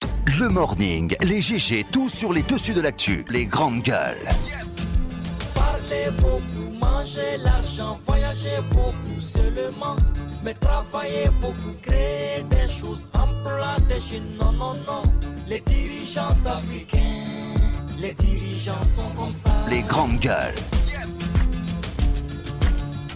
Le morning, les GG, tout sur les dessus de l'actu, les grandes gueules. Parler beaucoup, manger l'argent, voyager beaucoup seulement, mais travailler beaucoup, créer des choses, emploi des jeunes, non, non, non. Les dirigeants africains, les dirigeants sont comme ça. Les grandes gueules.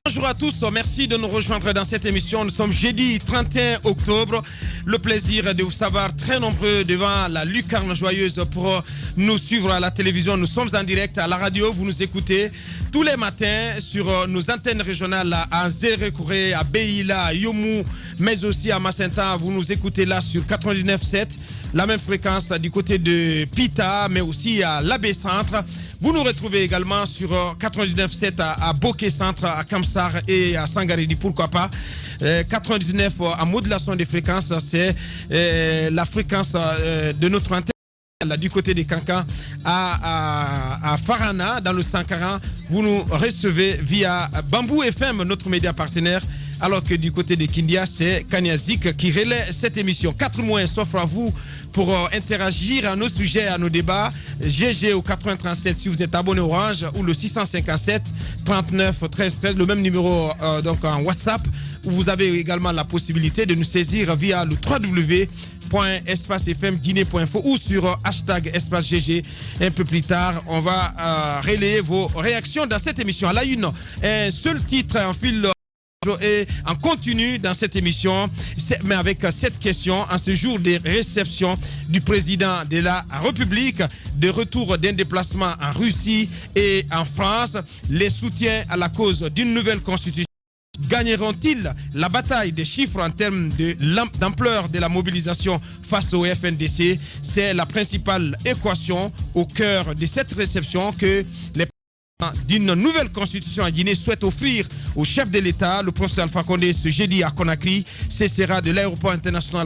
Bonjour à tous, merci de nous rejoindre dans cette émission. Nous sommes jeudi 31 octobre. Le plaisir de vous savoir très nombreux devant la lucarne joyeuse pour nous suivre à la télévision. Nous sommes en direct à la radio, vous nous écoutez tous les matins sur nos antennes régionales à Zérekouré, à Beila, à Yomu, mais aussi à Macenta. Vous nous écoutez là sur 99.7, la même fréquence du côté de Pita, mais aussi à l'Abbé Centre. Vous nous retrouvez également sur 99.7 à Bokeh Centre, à Kamsar et à Sangaredi, pourquoi pas. 99 en modulation des fréquences, c'est la fréquence de notre antenne. Là, du côté des Cancans à Farana dans le 140, vous nous recevez via Bamboo FM, notre média partenaire, alors que du côté de Kindia, c'est Kanyazik qui relaie cette émission. 4 mois s'offrent à vous pour interagir à nos sujets, à nos débats. GG au 8037 si vous êtes abonné Orange, ou le 657 39 13 13, le même numéro donc en WhatsApp, où vous avez également la possibilité de nous saisir via le www.espacefmguinée.info ou sur hashtag espacegg. Un peu plus tard, on va relayer vos réactions dans cette émission. À la une, un seul titre en fil et en continu dans cette émission, mais avec cette question en ce jour de réception du président de la République, de retour d'un déplacement en Russie et en France, les soutiens à la cause d'une nouvelle constitution gagneront-ils la bataille des chiffres en termes d'ampleur de la mobilisation face au FNDC? C'est la principale équation au cœur de cette réception que les d'une nouvelle constitution en Guinée souhaite offrir au chef de l'État. Le professeur Alpha Condé ce jeudi à Conakry. Ce sera de l'aéroport international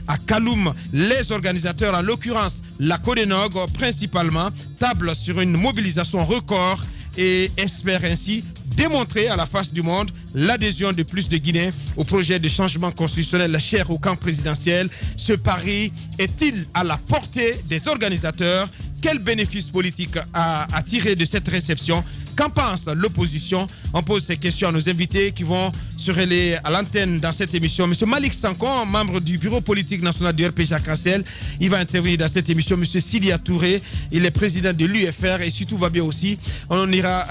à Kaloum. Les organisateurs, en l'occurrence la Codenog principalement, tablent sur une mobilisation record et espèrent ainsi démontrer à la face du monde l'adhésion de plus de Guinéens au projet de changement constitutionnel cher au camp présidentiel. Ce pari est-il à la portée des organisateurs? Quel bénéfice politique à tirer de cette réception? Qu'en pense l'opposition? On pose ces questions à nos invités qui vont se relayer à l'antenne dans cette émission. Monsieur Malik Sankon, membre du bureau politique national du RPG Cancel, il va intervenir dans cette émission. Monsieur Sidia Touré, il est président de l'UFR, et si tout va bien aussi, on ira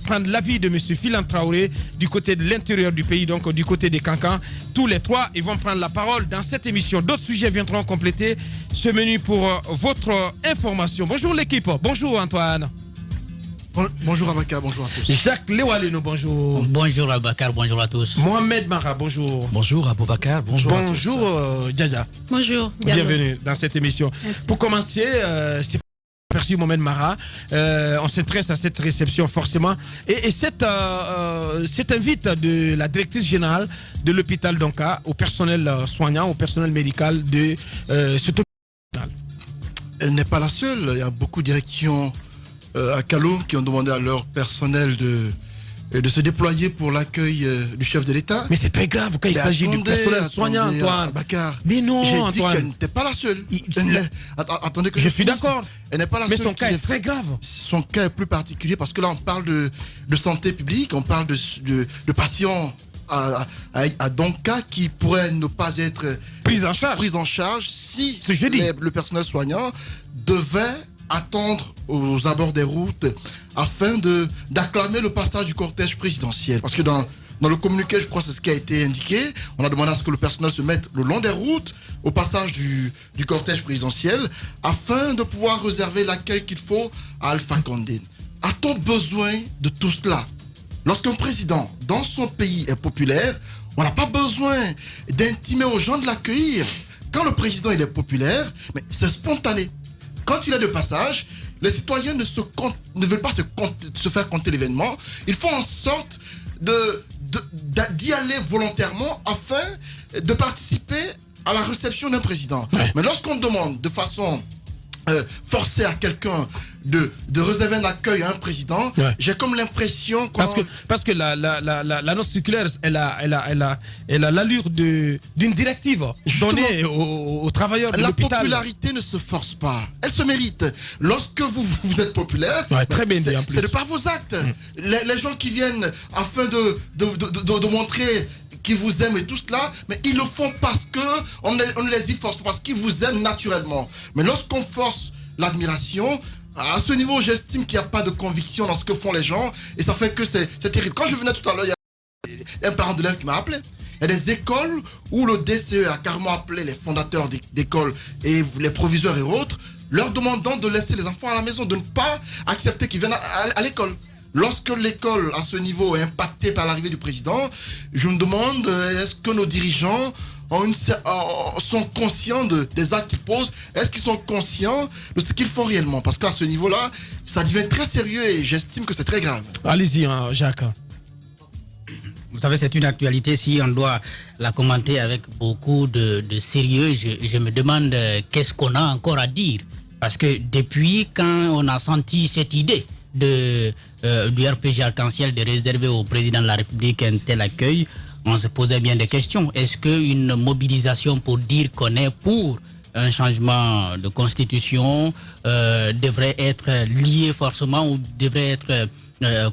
prendre l'avis de monsieur Filan Traoré du côté de l'intérieur du pays, donc du côté des Cancans. Tous les trois, ils vont prendre la parole dans cette émission. D'autres sujets viendront compléter ce menu pour votre information. Bonjour l'équipe, bonjour Antoine. Bonjour Abakar, bonjour à tous. Jacques Lewaleno, bonjour. Bonjour Abakar, bonjour à tous. Mohamed Mara, bonjour. Bonjour Aboubakar, bonjour à tous. Bonjour Djadja. Bonjour. Bienvenue dans cette émission. Merci. Pour commencer, c'est merci Mohamed Mara. On s'intéresse à cette réception forcément. Et cette invite de la directrice générale de l'hôpital Donka au personnel soignant, au personnel médical de cet hôpital. Elle n'est pas la seule. Il y a beaucoup de directions à Kaloum qui ont demandé à leur personnel de se déployer pour l'accueil du chef de l'État. Mais c'est très grave quand il s'agit du personnel soignant, Antoine. Abakar, Mais non, j'ai Antoine. dit qu'elle n'était pas la seule. Attendez que je suis d'accord. Elle n'est pas la Mais seule. son cas est très grave. Son cas est plus particulier parce que là on parle de santé publique, on parle de patients à Donka qui pourraient ne pas être pris en charge si le personnel soignant devait attendre aux abords des routes afin d'acclamer le passage du cortège présidentiel. Parce que dans le communiqué, je crois que c'est ce qui a été indiqué, on a demandé à ce que le personnel se mette le long des routes au passage du cortège présidentiel afin de pouvoir réserver l'accueil qu'il faut à Alpha Condé. A-t-on besoin de tout cela? Lorsqu'un président dans son pays est populaire, on n'a pas besoin d'intimer aux gens de l'accueillir. Quand le président il est populaire, mais c'est spontané. Quand il est de passage, les citoyens ne veulent pas se faire compter l'événement. Ils font en sorte d'y aller volontairement afin de participer à la réception d'un président. Ouais. Mais lorsqu'on demande de façon forcée à quelqu'un de réserver un accueil à un président, j'ai comme l'impression parce que la note circulaire, elle a l'allure d'une directive donnée aux travailleurs de l'hôpital. La popularité ne se force pas, elle se mérite. Lorsque vous êtes populaire, très bien dit, en plus. C'est de par vos actes. Les gens qui viennent afin de montrer qu'ils vous aiment et tout cela, mais ils le font parce que on ne les y force pas, parce qu'ils vous aiment naturellement. Mais lorsqu'on force l'admiration, à ce niveau, j'estime qu'il n'y a pas de conviction dans ce que font les gens, et ça fait que c'est terrible. Quand je venais tout à l'heure, il y a un parent d'élève qui m'a appelé. Il y a des écoles où le DCE a carrément appelé les fondateurs d'écoles et les proviseurs et autres, leur demandant de laisser les enfants à la maison, de ne pas accepter qu'ils viennent à l'école. Lorsque l'école à ce niveau est impactée par l'arrivée du président, je me demande, est-ce que nos dirigeants sont conscients des actes qu'ils posent? Est-ce qu'ils sont conscients de ce qu'ils font réellement? Parce qu'à ce niveau-là, ça devient très sérieux et j'estime que c'est très grave. Allez-y, Jacques. Vous savez, c'est une actualité, si on doit la commenter avec beaucoup de sérieux, je me demande qu'est-ce qu'on a encore à dire. Parce que depuis quand on a senti cette idée du RPG Arc-en-Ciel de réserver au président de la République un tel accueil, on se posait bien des questions. Est-ce qu'une mobilisation pour dire qu'on est pour un changement de constitution devrait être liée forcément ou devrait être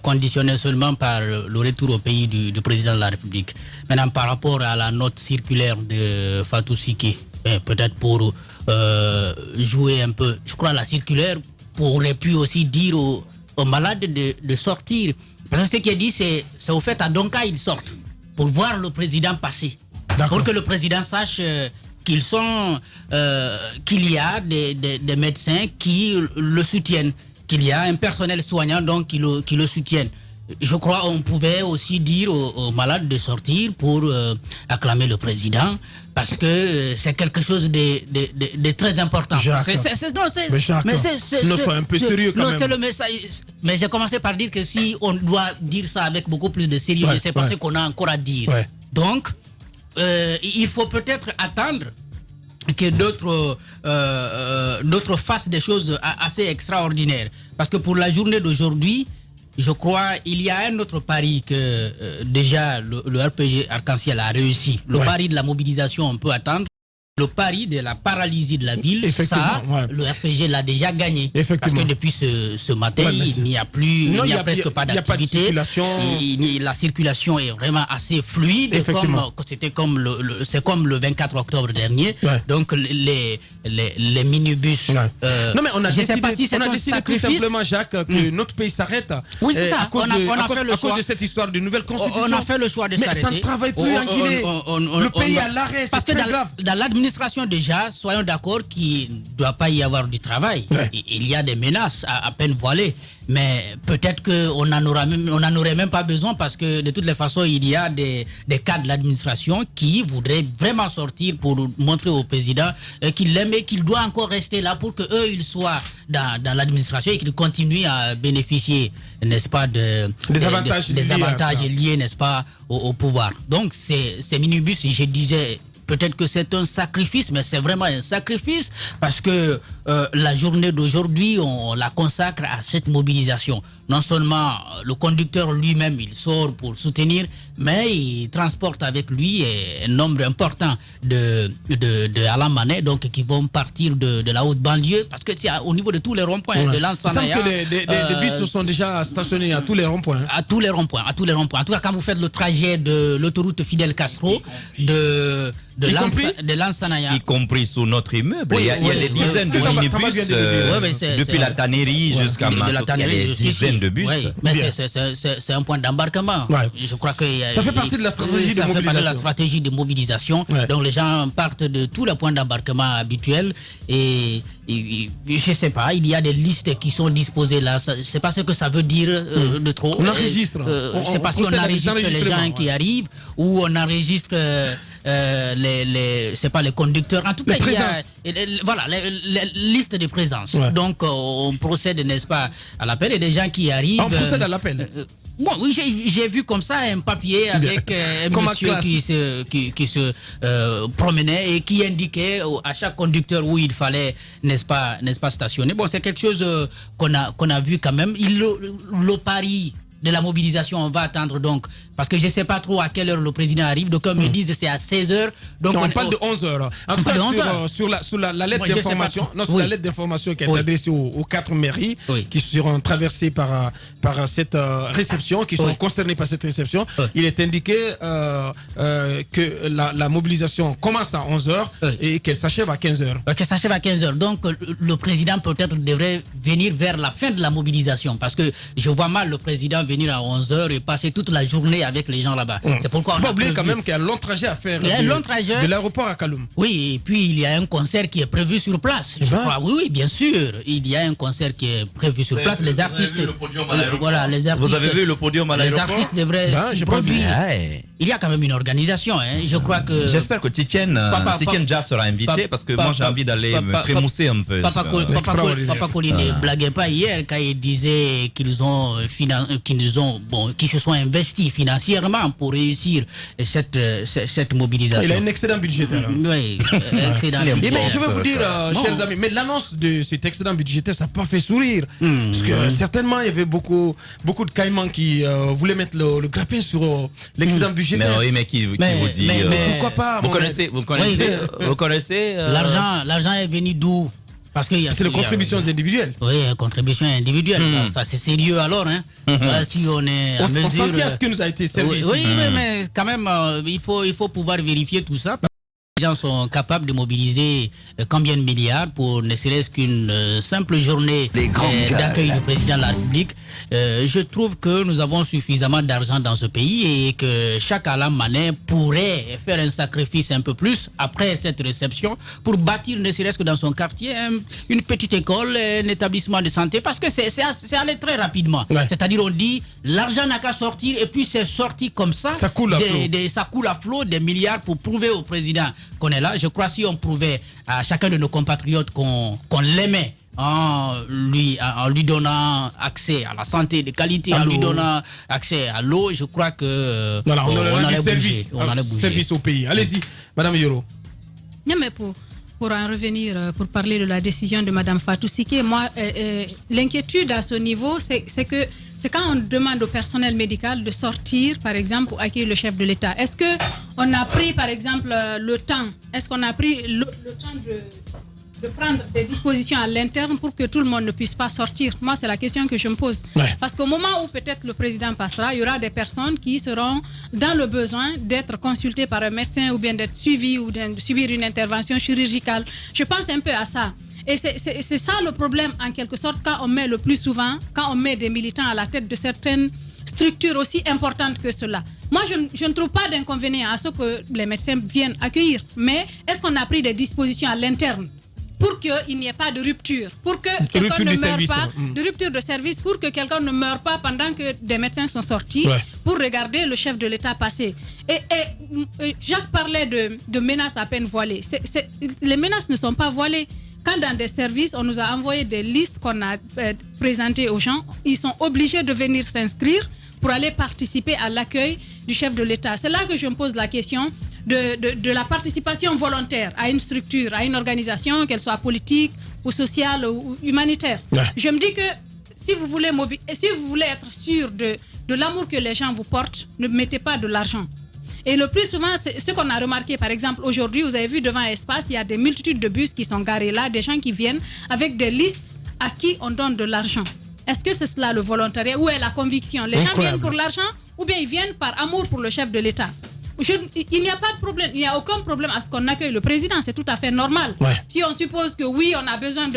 conditionné seulement par le retour au pays du président de la République? Maintenant, par rapport à la note circulaire de Fatou Sike, peut-être pour jouer un peu, je crois la circulaire aurait pu aussi dire aux malades de sortir. Parce que ce qui est dit, c'est au fait à Donka ils sortent pour voir le président passer. Pour que le président sache qu'il y a des médecins qui le soutiennent, qu'il y a un personnel soignant donc qui le soutiennent. Je crois qu'on pouvait aussi dire aux malades de sortir pour acclamer le président, parce que c'est quelque chose de très important. Jacques, non, sois un peu sérieux quand même. C'est le message. Mais j'ai commencé par dire que si on doit dire ça avec beaucoup plus de sérieux, c'est parce qu'on a encore à dire. Donc, il faut peut-être attendre que d'autres fassent des choses assez extraordinaires. Parce que pour la journée d'aujourd'hui, je crois il y a un autre pari que déjà le RPG Arc-en-Ciel a réussi. Le pari de la mobilisation, on peut attendre. Le pari de la paralysie de la ville, ça, le RPG l'a déjà gagné. Parce que depuis ce matin, il n'y a plus, il n'y a presque pas d'activité. La circulation est vraiment assez fluide. C'est comme le 24 octobre dernier. Donc les minibus. Non mais on a décidé, si on a décidé tout simplement, Jacques, que notre pays s'arrête. Oui, c'est ça. À cause de cette histoire de nouvelle constitution. On a fait le choix de s'arrêter. Mais ça ne travaille plus en Guinée. Le pays est à l'arrêt. C'est très grave. Dans l'administration déjà, soyons d'accord qu'il ne doit pas y avoir du travail. Il y a des menaces à peine voilées. Mais peut-être qu'on n'en aurait même pas besoin, parce que de toutes les façons, il y a des cas de l'administration qui voudraient vraiment sortir pour montrer au président qu'il l'aime et qu'il doit encore rester là pour qu'eux, ils soient dans l'administration et qu'ils continuent à bénéficier, n'est-ce pas, des avantages liés, n'est-ce pas, au pouvoir. Donc, ces minibus, je disais, peut-être que c'est un sacrifice, mais c'est vraiment un sacrifice, parce que la journée d'aujourd'hui, on la consacre à cette mobilisation. Non seulement le conducteur lui-même, il sort pour soutenir, mais il transporte avec lui un nombre important de Alain Mané, donc qui vont partir de la haute banlieue, parce que c'est au niveau de tous les ronds-points de Lansana. Il semble que des bus sont déjà stationnés à tous les ronds-points. À tous les ronds-points. En tout cas, quand vous faites le trajet de l'autoroute Fidel Castro, de Lansanaya, y compris sous notre immeuble, il y a des dizaines de minibus depuis la tannerie jusqu'à des dizaines de bus. Mais c'est un point d'embarquement. Je crois que ça fait partie de la stratégie de mobilisation. Ça fait partie de la stratégie de mobilisation. Donc les gens partent de tous les points d'embarquement habituels et je sais pas, il y a des listes qui sont disposées là. Je sais pas ce que ça veut dire de trop. On enregistre. Je sais pas si on enregistre les gens qui arrivent ou on enregistre c'est pas les conducteurs. En tout cas, il y a les listes de présence. Donc on procède, n'est-ce pas, à l'appel, et des gens qui arrives. On procède à l'appel. Bon, oui, j'ai vu comme ça un papier avec un monsieur qui se promenait et qui indiquait à chaque conducteur où il fallait, n'est-ce pas, stationner. Bon, c'est quelque chose qu'on a vu quand même. Le pari de la mobilisation, on va attendre donc, parce que je ne sais pas trop à quelle heure le président arrive, donc me disent c'est à 16h. Donc on parle de 11h. En tout cas, sur la lettre d'information, sur la lettre d'information qui est adressée aux 4 mairies qui seront traversées par cette réception, qui seront concernées par cette réception, il est indiqué que la mobilisation commence à 11h et qu'elle s'achève à 15h. Qu'elle s'achève à 15h. Donc le président peut-être devrait venir vers la fin de la mobilisation, parce que je vois mal le président venir à 11h et passer toute la journée avec les gens là-bas. C'est pourquoi on a oublier quand même qu'il y a un long trajet à faire de l'aéroport à Kaloum. Oui, et puis il y a un concert qui est prévu sur place. Oui, bien sûr. Il y a un concert qui est prévu sur place. Les artistes... Vous avez vu le podium à l'aéroport? Les artistes devraient s'y produire. Il y a quand même une organisation. Je crois que... J'espère que Titienne Dja sera invité, parce que moi j'ai envie d'aller me trémousser un peu. Papa Koli ne blaguait pas hier quand il disait qu'ils se sont investis financièrement pour réussir cette mobilisation. Il a un excédent budgétaire. Oui, excédent budgétaire. Mais je vais vous dire, chers amis, mais l'annonce de cet excédent budgétaire, ça n'a pas fait sourire. Parce que certainement, il y avait beaucoup de caïmans qui voulaient mettre le grappin sur l'excédent budgétaire. Mais oui, mais qui vous dit... pourquoi pas? Vous connaissez L'argent est venu d'où? C'est les contributions individuelles. Oui, contributions individuelles. Ça, c'est sérieux alors. Si on est à mesure... On à ce qui nous a été servi. Oui, mais quand même, il faut pouvoir vérifier tout ça. Les gens sont capables de mobiliser combien de milliards pour ne serait-ce qu'une simple journée d'accueil du président de la République. Je trouve que nous avons suffisamment d'argent dans ce pays et que chaque Alam Mané pourrait faire un sacrifice un peu plus après cette réception pour bâtir ne serait-ce que dans son quartier une petite école, un établissement de santé, parce que c'est allé très rapidement. C'est-à-dire on dit l'argent n'a qu'à sortir et puis c'est sorti comme ça. Ça coule à flot. Ça coule à flot des milliards pour prouver au président qu'on est là. Je crois si on prouvait à chacun de nos compatriotes qu'on l'aimait en lui donnant accès à la santé de qualité, en lui donnant accès à l'eau, je crois que on allait bouger. Service au pays. Allez-y, Madame Yoro. Non, mais pour en revenir, pour parler de la décision de Madame Fatou Siké, moi, l'inquiétude à ce niveau, c'est quand on demande au personnel médical de sortir, par exemple, pour accueillir le chef de l'État. Est-ce qu'on a pris, par exemple, le temps? Est-ce qu'on a pris le temps de prendre des dispositions à l'interne pour que tout le monde ne puisse pas sortir? Moi, c'est la question que je me pose. Parce qu'au moment où peut-être le président passera, il y aura des personnes qui seront dans le besoin d'être consultées par un médecin ou bien d'être suivies ou de subir une intervention chirurgicale. Je pense un peu à ça. Et c'est ça le problème, en quelque sorte, quand on met le plus souvent, quand on met des militants à la tête de certaines structures aussi importantes que cela. Moi, je ne trouve pas d'inconvénient à ce que les médecins viennent accueillir. Mais est-ce qu'on a pris des dispositions à l'interne pour qu'il n'y ait pas de rupture, pour que quelqu'un ne meure pas, de rupture de service, pour que quelqu'un ne meure pas pendant que des médecins sont sortis pour regarder le chef de l'État passer. Et Jacques parlait de menaces à peine voilées. Les menaces ne sont pas voilées. Quand dans des services, on nous a envoyé des listes qu'on a présentées aux gens, ils sont obligés de venir s'inscrire pour aller participer à l'accueil du chef de l'État. C'est là que je me pose la question de la participation volontaire à une structure, à une organisation, qu'elle soit politique ou sociale ou humanitaire. Je me dis que si vous voulez être sûr de l'amour que les gens vous portent, ne mettez pas de l'argent. Et le plus souvent, c'est ce qu'on a remarqué, par exemple, aujourd'hui, vous avez vu devant Espace, il y a des multitudes de bus qui sont garés là, des gens qui viennent avec des listes à qui on donne de l'argent. Est-ce que c'est cela le volontariat? Où est la conviction? Les gens viennent pour l'argent ou bien ils viennent par amour pour le chef de l'État? Il n'y a pas de problème, il n'y a aucun problème à ce qu'on accueille le président, c'est tout à fait normal. Si on suppose que oui, on a besoin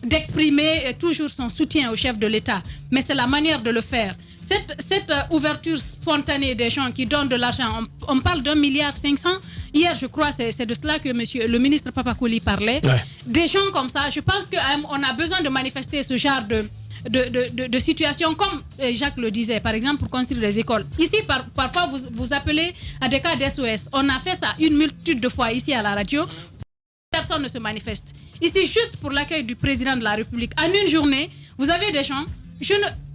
d'exprimer toujours son soutien au chef de l'État, mais c'est la manière de le faire. Cette ouverture spontanée des gens qui donnent de l'argent, on parle d'1,5 milliard. Hier, je crois, c'est de cela que le ministre Papa Koli parlait. Des gens comme ça, je pense qu'on a besoin de manifester ce genre de situation, comme Jacques le disait, par exemple, pour construire les écoles. Ici, parfois, vous appelez à des cas d'SOS. On a fait ça une multitude de fois ici à la radio. Personne ne se manifeste. Ici, juste pour l'accueil du président de la République, en une journée, vous avez des gens...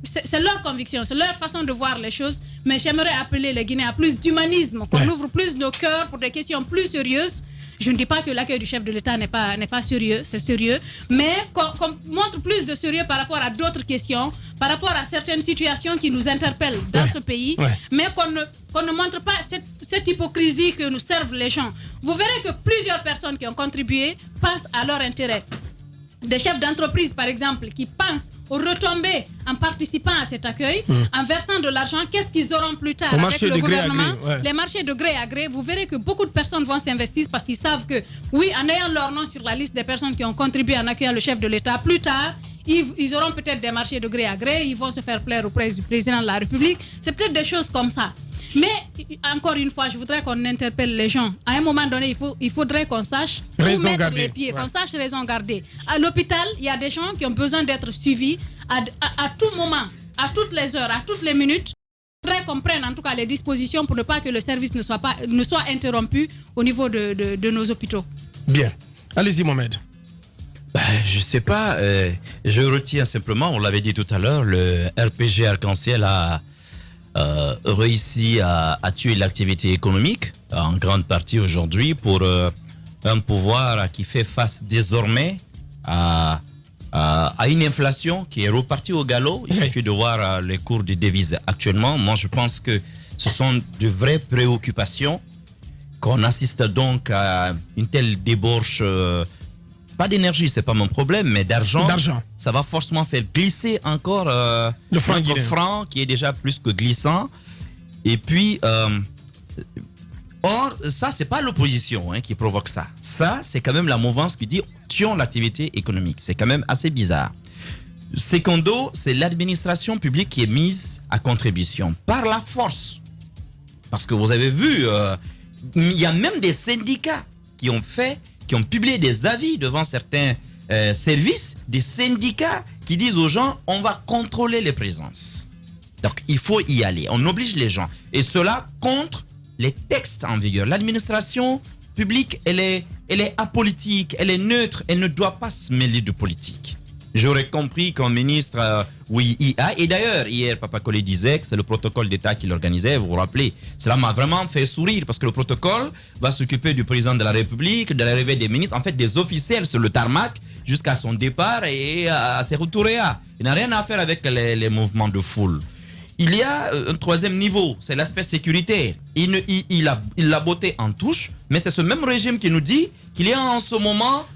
c'est leur conviction, c'est leur façon de voir les choses. Mais j'aimerais appeler les Guinéens à plus d'humanisme, qu'on ouvre plus nos cœurs pour des questions plus sérieuses. Je ne dis pas que l'accueil du chef de l'État n'est pas sérieux, c'est sérieux, mais qu'on montre plus de sérieux par rapport à d'autres questions, par rapport à certaines situations qui nous interpellent dans ce pays, mais qu'on ne montre pas cette hypocrisie que nous servent les gens. Vous verrez que plusieurs personnes qui ont contribué pensent à leur intérêt. Des chefs d'entreprise, par exemple, qui pensent aux retombées en participant à cet accueil, en versant de l'argent, qu'est-ce qu'ils auront plus tard avec le gouvernement, les marchés de gré à gré. Vous verrez que beaucoup de personnes vont s'investir parce qu'ils savent que, oui, en ayant leur nom sur la liste des personnes qui ont contribué en accueillant le chef de l'État, plus tard, ils auront peut-être des marchés de gré à gré, ils vont se faire plaire auprès du président de la République. C'est peut-être des choses comme ça. Mais, encore une fois, je voudrais qu'on interpelle les gens. À un moment donné, il faudrait qu'on sache où mettre les pieds, qu'on sache raison garder. À l'hôpital, il y a des gens qui ont besoin d'être suivis à tout moment, à toutes les heures, à toutes les minutes. Il faudrait qu'on prenne en tout cas les dispositions pour ne pas que le service ne soit interrompu au niveau de nos hôpitaux. Bien. Allez-y, Mohamed. Je sais pas. Je retiens simplement, on l'avait dit tout à l'heure, le RPG Arc-en-Ciel a réussi à tuer l'activité économique en grande partie aujourd'hui pour un pouvoir qui fait face désormais à une inflation qui est repartie au galop. Il suffit de voir les cours des devises actuellement. Moi, je pense que ce sont de vraies préoccupations qu'on assiste donc à une telle débauche. Pas d'énergie, c'est pas mon problème, mais d'argent. Ça va forcément faire glisser encore le franc qui est déjà plus que glissant. Et puis, or, ça, c'est pas l'opposition qui provoque ça. Ça, c'est quand même la mouvance qui dit tuons l'activité économique. C'est quand même assez bizarre. Secondo, c'est l'administration publique qui est mise à contribution par la force. Parce que vous avez vu, il y a même des syndicats qui ont publié des avis devant certains services, des syndicats qui disent aux gens, on va contrôler les présences. Donc, il faut y aller. On oblige les gens. Et cela contre les textes en vigueur. L'administration publique, elle est apolitique, elle est neutre, elle ne doit pas se mêler de politique. J'aurais compris qu'un ministre, oui, y a. Et d'ailleurs, hier, Papa Collé disait que c'est le protocole d'État qui l'organisait, vous vous rappelez. Cela m'a vraiment fait sourire parce que le protocole va s'occuper du président de la République, de l'arrivée des ministres, en fait des officiels sur le tarmac jusqu'à son départ et à ses retours. Il n'a rien à faire avec les mouvements de foule. Il y a un troisième niveau, c'est l'aspect sécuritaire. Il l'a botté en touche, mais c'est ce même régime qui nous dit qu'il y a en ce moment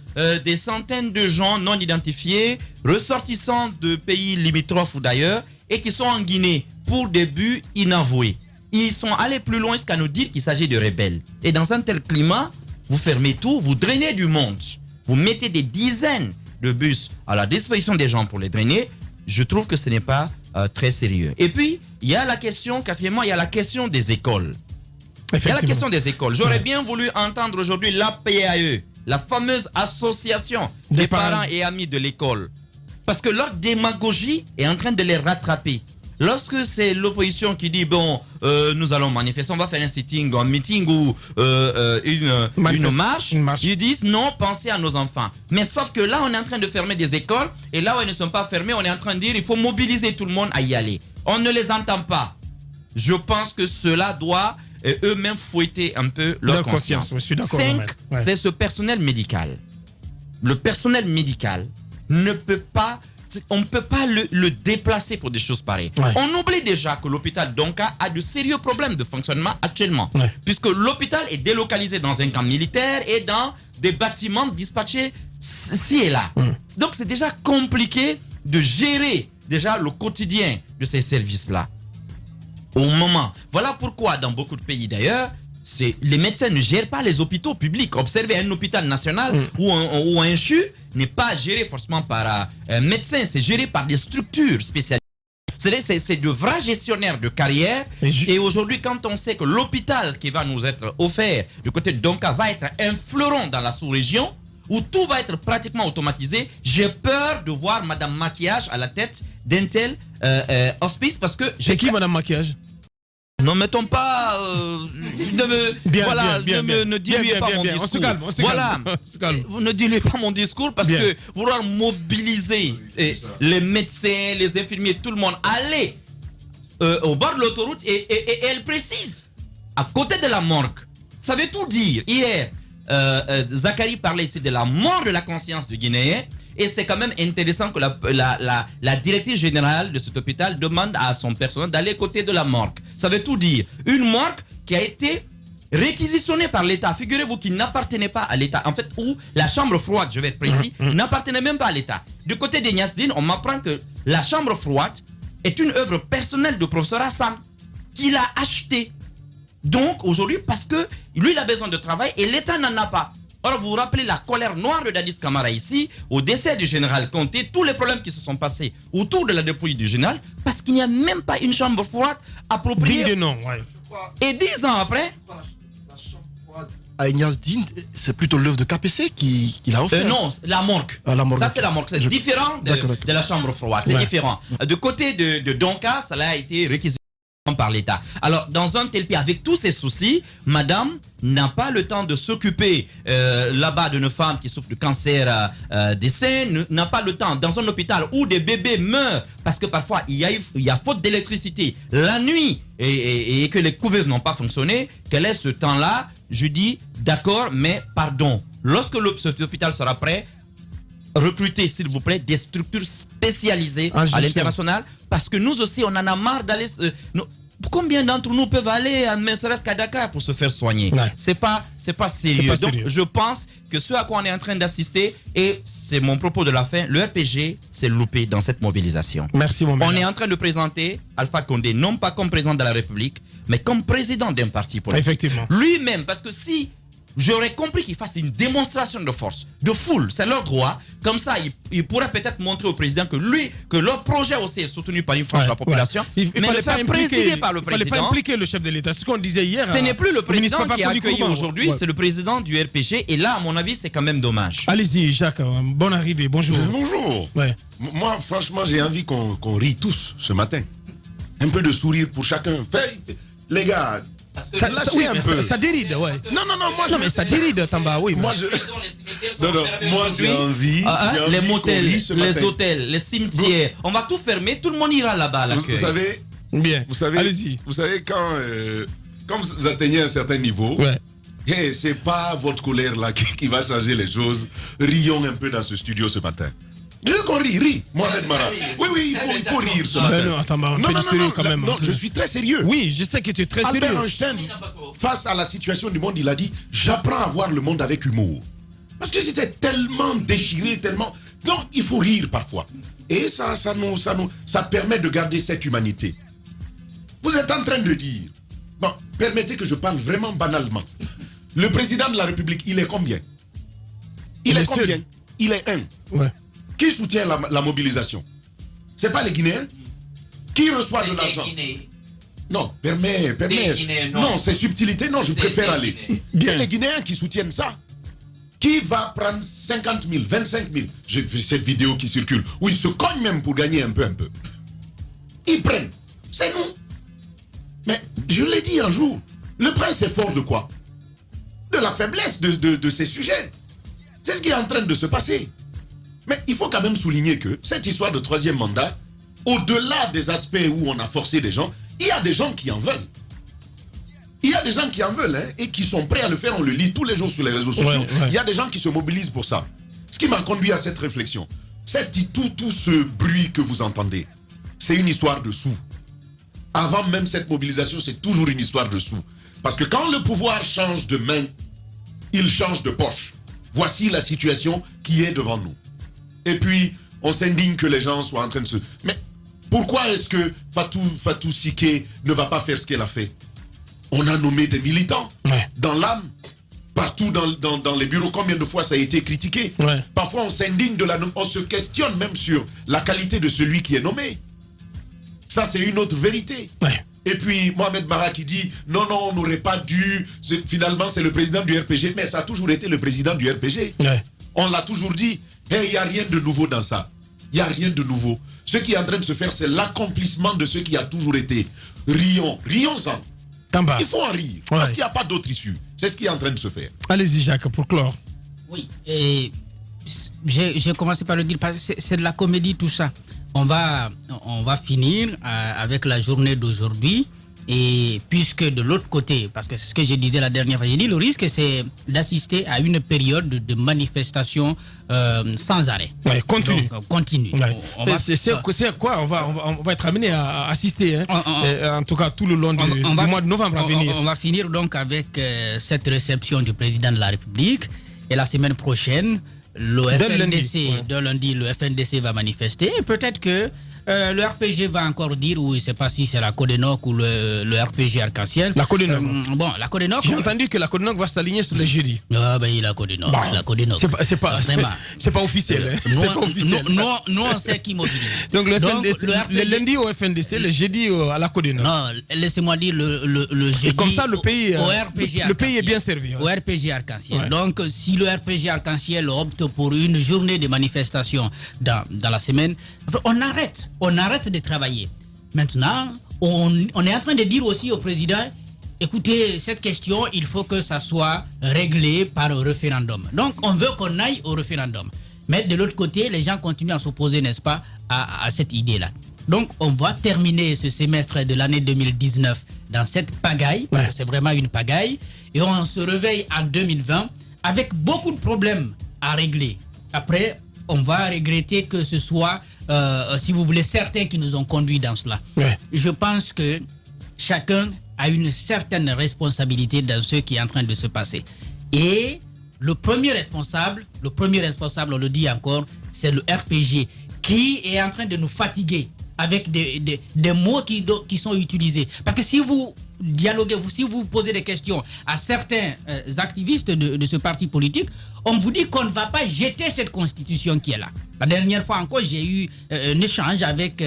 des centaines de gens non identifiés, ressortissants de pays limitrophes ou d'ailleurs, et qui sont en Guinée pour des buts inavoués. Ils sont allés plus loin jusqu'à nous dire qu'il s'agit de rebelles. Et dans un tel climat, vous fermez tout, vous drainez du monde. Vous mettez des dizaines de bus à la disposition des gens pour les drainer. Je trouve que ce n'est pas très sérieux. Et puis, il y a la question, quatrièmement, il y a la question des écoles. Il y a la question des écoles. J'aurais bien voulu entendre aujourd'hui l'APAE, la fameuse association des parents et amis de l'école. Parce que leur démagogie est en train de les rattraper. Lorsque c'est l'opposition qui dit, bon, nous allons manifester, on va faire un sitting, un meeting ou une marche, ils disent, non, pensez à nos enfants. Mais sauf que là, on est en train de fermer des écoles, et là où elles ne sont pas fermées, on est en train de dire, il faut mobiliser tout le monde à y aller. On ne les entend pas. Je pense que cela doit eux-mêmes fouetter un peu leur conscience. 5, c'est ce personnel médical. Le personnel médical ne peut pas... On ne peut pas le déplacer pour des choses pareilles. On oublie déjà que l'hôpital Donka a de sérieux problèmes de fonctionnement actuellement. Puisque l'hôpital est délocalisé dans un camp militaire et dans des bâtiments dispatchés ci et là. Donc c'est déjà compliqué de gérer déjà le quotidien de ces services-là. Au moment. Voilà pourquoi dans beaucoup de pays d'ailleurs, les médecins ne gèrent pas les hôpitaux publics. Observez un hôpital national ou un CHU n'est pas géré forcément par un médecin, c'est géré par des structures spécialisées. C'est de vrais gestionnaires de carrière. Et aujourd'hui, quand on sait que l'hôpital qui va nous être offert du côté de Donka va être un fleuron dans la sous-région, où tout va être pratiquement automatisé, j'ai peur de voir Madame Maquillage à la tête d'un tel hospice parce que... C'est qui Madame Maquillage? Ne mettons pas. Ne diluez pas mon discours. On se calme, on se calme. Vous ne diluez pas mon discours parce que vouloir mobiliser les médecins, les infirmiers, tout le monde, aller au bord de l'autoroute et elle précise, à côté de la morgue. Ça veut tout dire. Hier, Zachary parlait ici de la mort de la conscience du Guinéen. Et c'est quand même intéressant que la directrice générale de cet hôpital demande à son personnel d'aller côté de la morgue. Ça veut tout dire. Une morgue qui a été réquisitionnée par l'État. Figurez-vous qu'il n'appartenait pas à l'État. En fait, où la chambre froide, je vais être précis, n'appartenait même pas à l'État. Du côté des Niasdine, on m'apprend que la chambre froide est une œuvre personnelle du professeur Hassan qu'il a achetée. Donc, aujourd'hui, parce que lui, il a besoin de travail et l'État n'en a pas. Alors, vous vous rappelez la colère noire de Dadis Camara ici, au décès du général Conté, tous les problèmes qui se sont passés autour de la dépouille du général, parce qu'il n'y a même pas une chambre froide appropriée. Dis non, ouais. Et 10 ans après... La chambre froide à Ignace Dine, c'est plutôt l'œuvre de KPC qui l'a offert. Non, la morgue. Ah, la morgue. Ça, c'est la morgue. C'est différent de la chambre froide. C'est différent. De côté de Donka, ça a été réquisitionné par l'État. Alors, dans un tel pays, avec tous ces soucis, madame n'a pas le temps de s'occuper là-bas d'une femme qui souffre de cancer des seins, n'a pas le temps dans un hôpital où des bébés meurent parce que parfois il y a faute d'électricité la nuit et que les couveuses n'ont pas fonctionné. Quel est ce temps-là? Je dis d'accord, mais pardon. Lorsque cet hôpital sera prêt, recruter, s'il vous plaît, des structures spécialisées à l'international, parce que nous aussi, on en a marre d'aller... Combien d'entre nous peuvent aller à serait-ce qu'à Dakar pour se faire soigner? C'est pas sérieux. Donc, je pense que ce à quoi on est en train d'assister, et c'est mon propos de la fin, le RPG s'est loupé dans cette mobilisation. Merci, mon On est en train de présenter Alpha Condé, non pas comme président de la République, mais comme président d'un parti politique. Effectivement. Lui-même, parce que si... J'aurais compris qu'ils fassent une démonstration de force, de foule, c'est leur droit. Comme ça, ils pourraient peut-être montrer au président que leur projet aussi est soutenu par une frange de la population. Il fallait pas présider par le président. Il fallait pas impliquer le chef de l'État. C'est ce qu'on disait hier. Ce n'est plus le président qui est accueilli aujourd'hui, c'est le président du RPG. Et là, à mon avis, c'est quand même dommage. Allez-y, Jacques. Bonne arrivée. Bonjour. Bonjour. Ouais. Moi, franchement, j'ai envie qu'on rie tous ce matin. Un peu de sourire pour chacun. Les gars... Ça déride, ouais. Non, mais ça déride, Tamba, oui. Moi, j'ai envie. Les motels, les hôtels, les cimetières, on va tout fermer, tout le monde ira là-bas. Vous savez, bien. Allez-y. Vous savez, quand vous atteignez un certain niveau, c'est pas votre colère là qui va changer les choses. Rions un peu dans ce studio ce matin. Je veux qu'on rit, Mohamed Mara. Oui, il faut rire ce matin. Non, attends, un peu de sérieux quand même. Non, je suis très sérieux. Oui, je sais que tu es très sérieux. Albert Einstein, face à la situation du monde, il a dit « J'apprends à voir le monde avec humour ». Parce que c'était tellement déchiré, tellement... Donc, il faut rire parfois. Et ça permet de garder cette humanité. Vous êtes en train de dire... Bon, permettez que je parle vraiment banalement. Le président de la République, il est combien? Il est combien? Il est un. Ouais. Qui soutient la mobilisation? C'est pas les Guinéens? Qui reçoit de l'argent? Non, permets. Non, c'est subtilité, non, je préfère aller. C'est les Guinéens qui soutiennent ça. Qui va prendre 50 000, 25 000? J'ai vu cette vidéo qui circule, où ils se cognent même pour gagner un peu. Ils prennent. C'est nous. Mais je l'ai dit un jour, le prince est fort de quoi? De la faiblesse de ces sujets. C'est ce qui est en train de se passer. Mais il faut quand même souligner que cette histoire de troisième mandat, au-delà des aspects où on a forcé des gens, il y a des gens qui en veulent. Il y a des gens qui en veulent et qui sont prêts à le faire. On le lit tous les jours sur les réseaux sociaux. Il y a des gens qui se mobilisent pour ça. Ce qui m'a conduit à cette réflexion, c'est tout ce bruit que vous entendez, c'est une histoire de sous. Avant même cette mobilisation, c'est toujours une histoire de sous. Parce que quand le pouvoir change de main, il change de poche. Voici la situation qui est devant nous. Et puis, on s'indigne que les gens soient en train de se... Mais pourquoi est-ce que Fatou Siké ne va pas faire ce qu'elle a fait? On a nommé des militants dans l'âme, partout dans les bureaux. Combien de fois ça a été critiqué? Parfois, on s'indigne de on se questionne même sur la qualité de celui qui est nommé. Ça, c'est une autre vérité. Et puis, Mohamed Mara qui dit, non, on n'aurait pas dû... Finalement, c'est le président du RPG. Mais ça a toujours été le président du RPG. On l'a toujours dit. Il n'y a rien de nouveau dans ça. Il n'y a rien de nouveau. Ce qui est en train de se faire, c'est l'accomplissement de ce qui a toujours été. Rions-en. Tamba. Il faut en rire, parce qu'il n'y a pas d'autre issue. C'est ce qui est en train de se faire. Allez-y, Jacques, pour clore. Oui, et j'ai commencé par le dire, c'est de la comédie tout ça. On va finir avec la journée d'aujourd'hui. Et puisque de l'autre côté, parce que c'est ce que je disais la dernière fois, j'ai dit le risque c'est d'assister à une période de manifestation sans arrêt. Ouais, continue. Donc, continue. Ouais. C'est quoi on va être amené à assister, hein, en tout cas tout le long du mois de novembre à venir. On va finir donc avec cette réception du président de la République. Et la semaine prochaine, le FNDC va manifester. Et peut-être que le RPG va encore dire, ou je ne sais pas si c'est la Codenok ou le RPG Arc-en-Ciel. La Codenok. La Codenok. J'ai entendu que la Codenok va s'aligner sur le jeudi. Ah ben la Codenok. La Codenok. C'est pas officiel. Nous on sait qui mobilise. Donc le lundi au FNDC, le jeudi à la Codenok. Non, laissez-moi dire le jeudi. Et comme ça le pays est bien servi. Au RPG Arc-en-Ciel. Donc si le RPG Arc-en-Ciel opte pour une journée de manifestation dans la semaine, on arrête de travailler. Maintenant, on est en train de dire aussi au président, écoutez, cette question, il faut que ça soit réglé par un référendum. Donc, on veut qu'on aille au référendum. Mais de l'autre côté, les gens continuent à s'opposer, n'est-ce pas, à cette idée-là. Donc, on va terminer ce semestre de l'année 2019 dans cette pagaille, parce que c'est vraiment une pagaille, et on se réveille en 2020 avec beaucoup de problèmes à régler. Après, on va regretter que ce soit, si vous voulez, certains qui nous ont conduits dans cela. Ouais. Je pense que chacun a une certaine responsabilité dans ce qui est en train de se passer. Et le premier responsable, on le dit encore, c'est le RPG qui est en train de nous fatiguer avec des mots qui sont utilisés. Parce que si vous dialoguez, si vous posez des questions à certains activistes de ce parti politique, on vous dit qu'on ne va pas jeter cette constitution qui est là. La dernière fois encore, j'ai eu un échange avec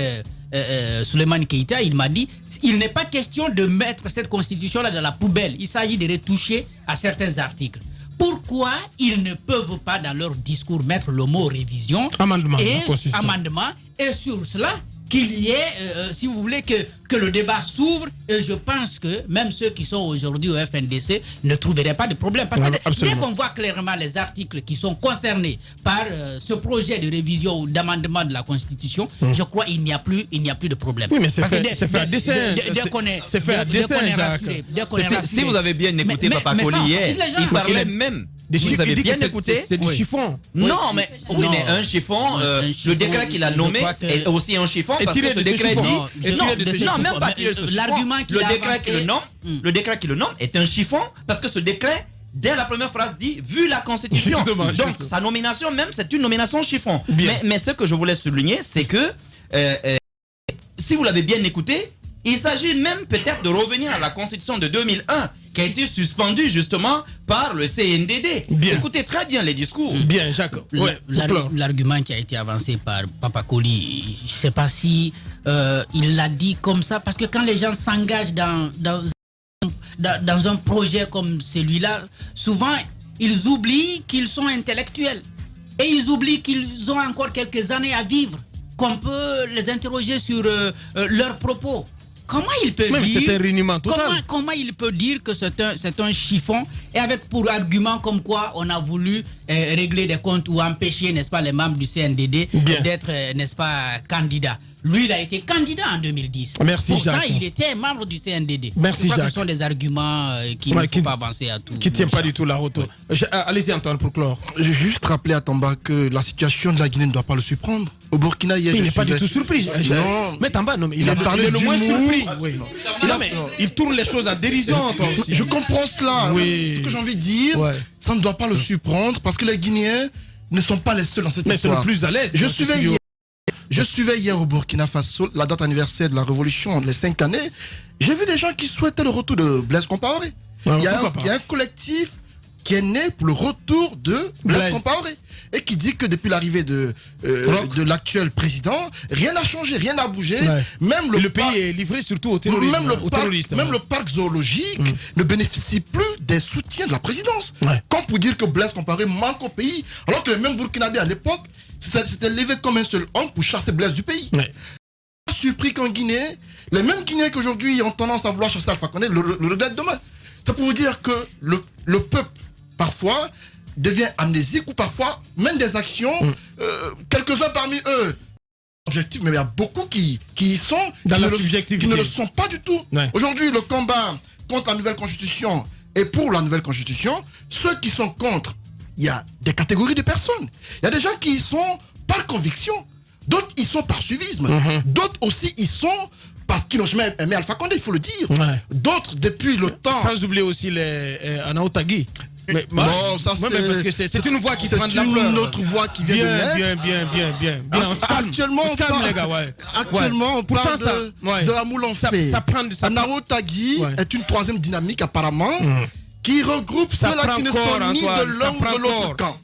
Souleymane Keïta. Il m'a dit, il n'est pas question de mettre cette constitution-là dans la poubelle. Il s'agit de retoucher à certains articles. Pourquoi ils ne peuvent pas dans leur discours mettre le mot révision, amendement, et sur cela qu'il y ait, si vous voulez, que le débat s'ouvre. Et je pense que même ceux qui sont aujourd'hui au FNDC ne trouveraient pas de problème. Parce que dès qu'on voit clairement les articles qui sont concernés par ce projet de révision ou d'amendement de la Constitution, je crois qu'il n'y a plus de problème. Oui, mais c'est fait à dessein. Dès qu'on est rassuré. Si vous avez bien écouté Papa Koli hier, il parlait même. Vous avez bien écouté. C'est du chiffon. Non, mais un chiffon, le décret qu'il a nommé est aussi un chiffon parce que ce décret dit. Non, même pas tirer ce chiffon. Le décret qui le nomme est un chiffon parce que ce décret, dès la première phrase, dit vu la Constitution. Donc sa nomination même, c'est une nomination chiffon. Mais ce que je voulais souligner, c'est que si vous l'avez bien écouté, il s'agit même peut-être de revenir à la Constitution de 2001 qui a été suspendue justement par le CNDD. Bien. Écoutez très bien les discours. Bien, Jacques. L'argument qui a été avancé par Papa Koli, je ne sais pas si il l'a dit comme ça, parce que quand les gens s'engagent dans un projet comme celui-là, souvent ils oublient qu'ils sont intellectuels et ils oublient qu'ils ont encore quelques années à vivre, qu'on peut les interroger sur leurs propos. Comment il peut dire comment il peut dire que c'est un chiffon et avec pour argument comme quoi on a voulu régler des comptes ou empêcher, n'est-ce pas, les membres du CNDD d'être, n'est-ce pas, candidats. Lui, il a été candidat en 2010. Merci, pourtant, Jacques. il était membre du CNDD. Merci, Jacques. Ce sont des arguments qui ne font pas avancer à tout. Qui ne tiennent pas du tout la route. Allez-y, Antoine, pour clore. Je veux juste rappeler à Tamba que la situation de la Guinée ne doit pas le surprendre. Au Burkina, il n'est pas du tout surpris. Non. Mais Tamba, non, mais il est le moins surpris. Oui. Non, mais il tourne les choses à dérision. Je comprends cela. Oui. Ce que j'ai envie de dire, ça ne doit pas le surprendre parce que les Guinéens ne sont pas les seuls dans cette histoire. Mais c'est le plus à l'aise. Je suivais hier au Burkina Faso la date anniversaire de la révolution, les 5 années. J'ai vu des gens qui souhaitaient le retour de Blaise Compaoré. Il y a un collectif qui est né pour le retour de Blaise Compaoré. et qui dit que depuis l'arrivée de l'actuel président, rien n'a changé, rien n'a bougé. Même le pays est livré surtout au terrorisme. Même le parc zoologique ne bénéficie plus des soutiens de la présidence. Comme pour dire que Blaise Compaoré manque au pays, alors que les mêmes Burkinabés à l'époque s'étaient levés comme un seul homme pour chasser Blaise du pays. Surpris qu'en Guinée, les mêmes Guinéens qu'aujourd'hui ont tendance à vouloir chasser Alpha Condé le regrettent demain. C'est pour vous dire que le peuple, parfois, devient amnésique ou parfois mène des actions, quelques-uns parmi eux objectifs, mais il y a beaucoup qui sont dans la subjectivité, qui ne le sont pas du tout. Aujourd'hui, le combat contre la nouvelle constitution et pour la nouvelle constitution, ceux qui sont contre, il y a des catégories de personnes. Il y a des gens qui y sont par conviction, d'autres y sont par suivisme, d'autres aussi y sont parce qu'ils n'ont jamais aimé Alpha Condé, il faut le dire. D'autres depuis le temps. Sans oublier aussi les Anaotagui. Mais bon, ça c'est une voix qui prend de l'ampleur. C'est une autre voix qui vient de naître. Bien. Actuellement, on parle, les gars, actuellement, on parle de Amoul en fait. Anaotagui est une troisième dynamique apparemment qui regroupe ceux-là qui ne sont ni de l'un ou de l'autre camp.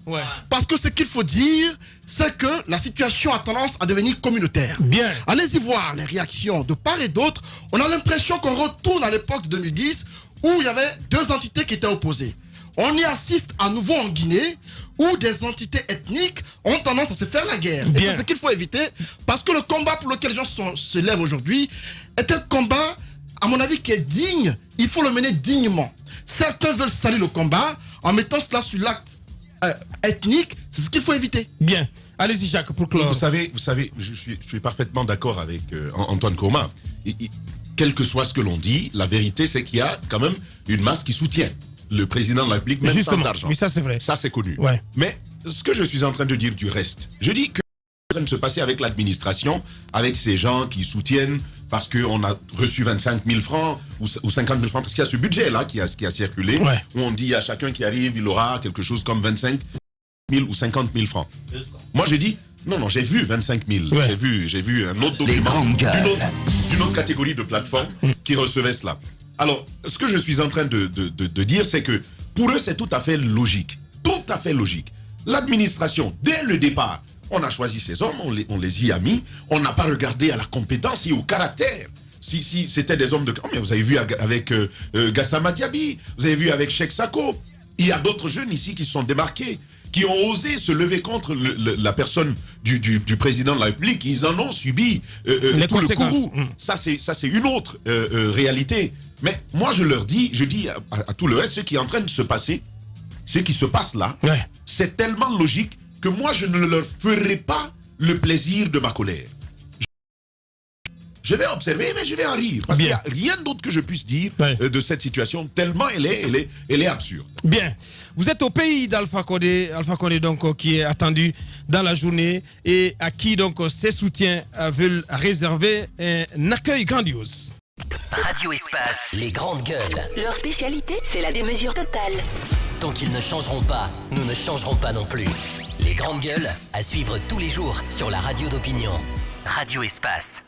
Parce que ce qu'il faut dire, c'est que la situation a tendance à devenir communautaire. Allez-y voir les réactions de part et d'autre. On a l'impression qu'on retourne à l'époque de 2010 où il y avait deux entités qui étaient opposées. On y assiste à nouveau en Guinée où des entités ethniques ont tendance à se faire la guerre. Et c'est ce qu'il faut éviter parce que le combat pour lequel les gens se lèvent aujourd'hui est un combat, à mon avis, qui est digne. Il faut le mener dignement. Certains veulent salir le combat en mettant cela sur l'acte ethnique. C'est ce qu'il faut éviter. Bien. Allez-y, Jacques, pour clore. Vous savez, je suis parfaitement d'accord avec Antoine Koma. Quel que soit ce que l'on dit, la vérité, c'est qu'il y a quand même une masse qui soutient le président de la République, même sans argent. Mais ça, c'est vrai. Ça, c'est connu. Mais ce que je suis en train de dire du reste, je dis que ce qui est en train de se passer avec l'administration, avec ces gens qui soutiennent parce qu'on a reçu 25 000 francs ou 50 000 francs, parce qu'il y a ce budget-là qui a circulé, où on dit à chacun qui arrive, il aura quelque chose comme 25 000 ou 50 000 francs. 200. Moi, j'ai dit, non, j'ai vu 25 000. J'ai vu un autre document d'une autre catégorie de plateforme qui recevait cela. Alors, ce que je suis en train de dire, c'est que pour eux, c'est tout à fait logique. Tout à fait logique. L'administration, dès le départ, on a choisi ces hommes, on les y a mis. On n'a pas regardé à la compétence et au caractère. Si c'était des hommes de... Oh, mais vous avez vu avec Gassama Diaby, vous avez vu avec Cheikh Sako. Il y a d'autres jeunes ici qui se sont démarqués, qui ont osé se lever contre la personne du président de la République. Ils en ont subi tout le courroux. Ça, c'est une autre réalité. Mais moi, je dis à tout le reste, ce qui est en train de se passer, ce qui se passe là, c'est tellement logique que moi, je ne leur ferai pas le plaisir de ma colère. Je vais observer, mais je vais en rire. Parce qu'il n'y a rien d'autre que je puisse dire de cette situation, tellement elle est absurde. Bien. Vous êtes au pays d'Alpha Condé, donc, qui est attendu dans la journée et à qui donc ses soutiens veulent réserver un accueil grandiose. Radio Espace, les grandes gueules. Leur spécialité, c'est la démesure totale. Tant qu'ils ne changeront pas, nous ne changerons pas non plus. Les grandes gueules, à suivre tous les jours sur la radio d'opinion. Radio Espace.